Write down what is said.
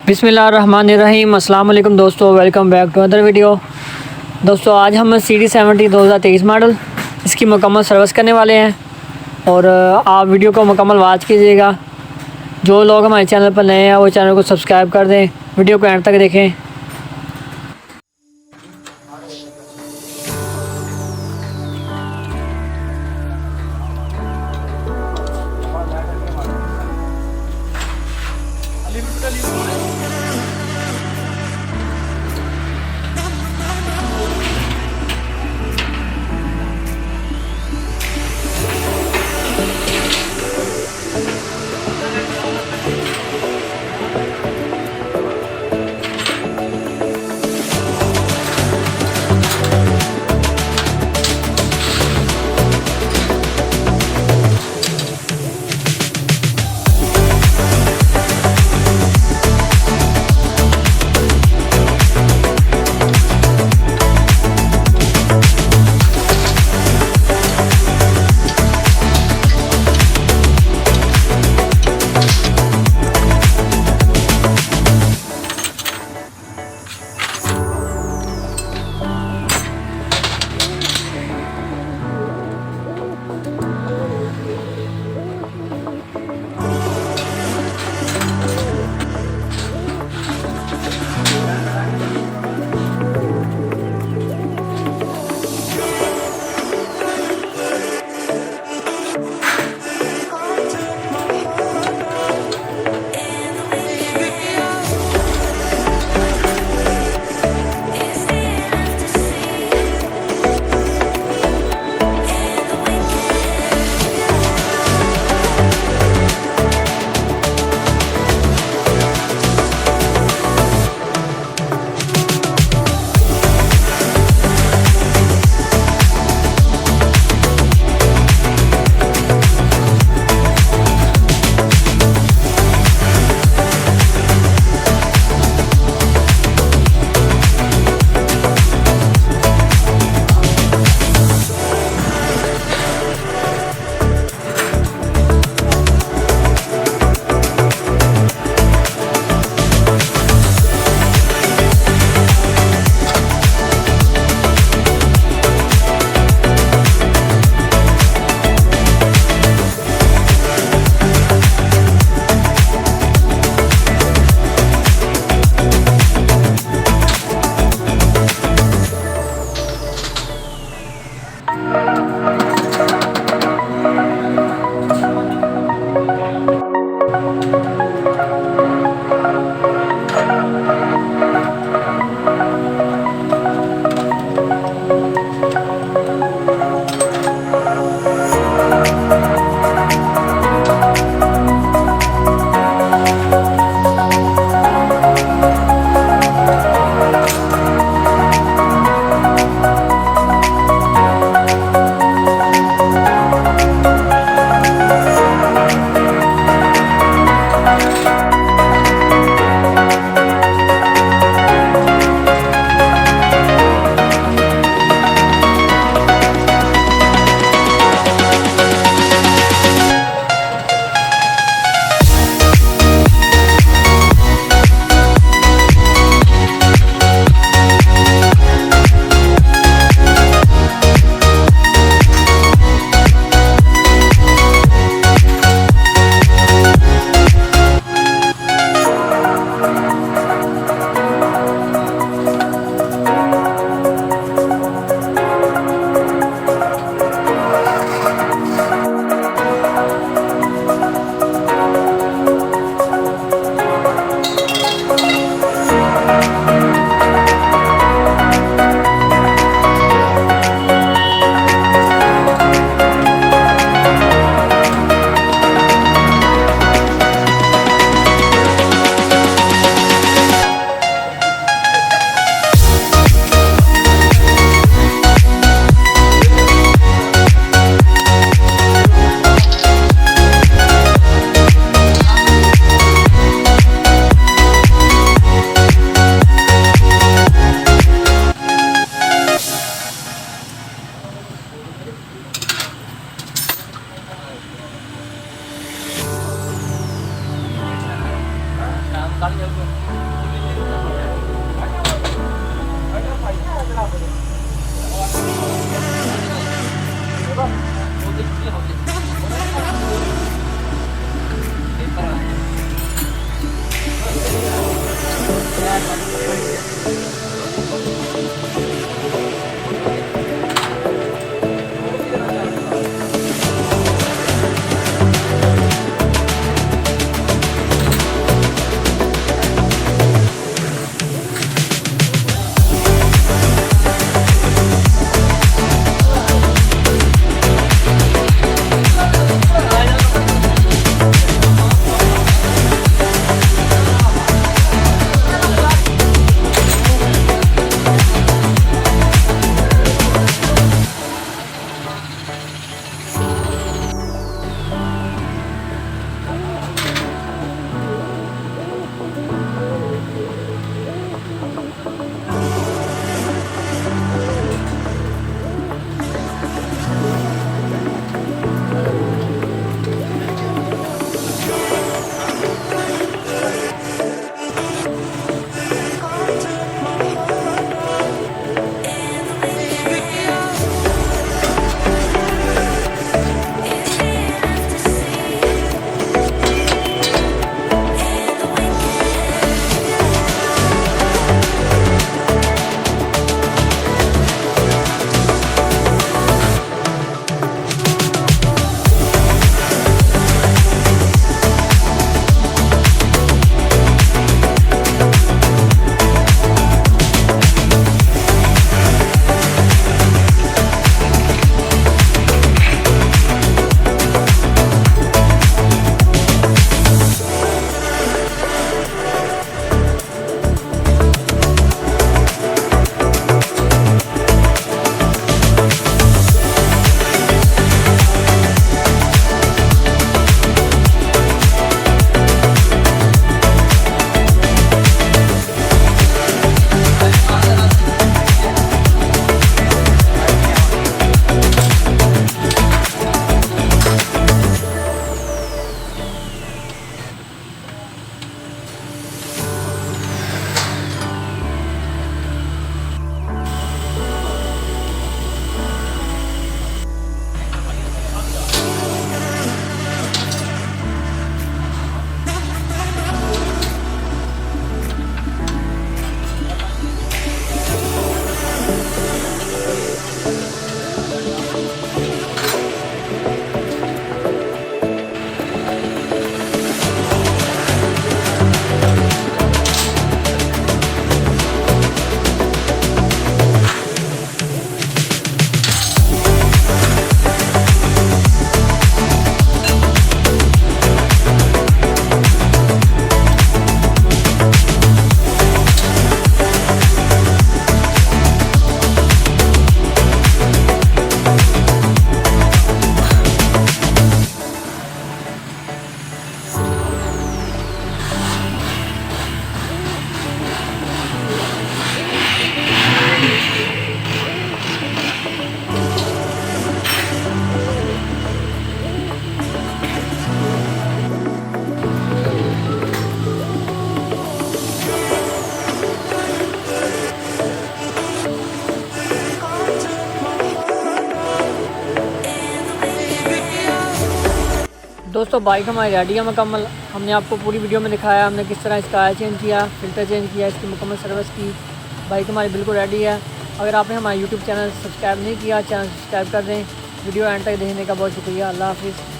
बिस्मिल्लाहिर्रहमानिर्रहीम। अस्सलाम वालेकुम दोस्तों, welcome back to other video. दोस्तों आज हम CD70 2023 मॉडल इसकी मुकम्मल सर्विस करने वाले हैं और आप वीडियो को मुकम्मल वॉच कीजिएगा। जो लोग हमारे चैनल पर नए हैं वो चैनल को सब्सक्राइब कर दें, वीडियो को एंड तक देखें। दोस्तों बाइक हमारी रेडी है मुकम्मल। हमने आपको पूरी वीडियो में दिखाया हमने किस तरह इसका ऑयल चेंज किया, फ़िल्टर चेंज किया, इसकी मुकम्मल सर्विस की। बाइक हमारी बिल्कुल रेडी है। अगर आपने हमारे यूट्यूब चैनल सब्सक्राइब नहीं किया, चैनल सब्सक्राइब कर दें। वीडियो एंड तक देखने का बहुत शुक्रिया। अल्लाह हाफिज़।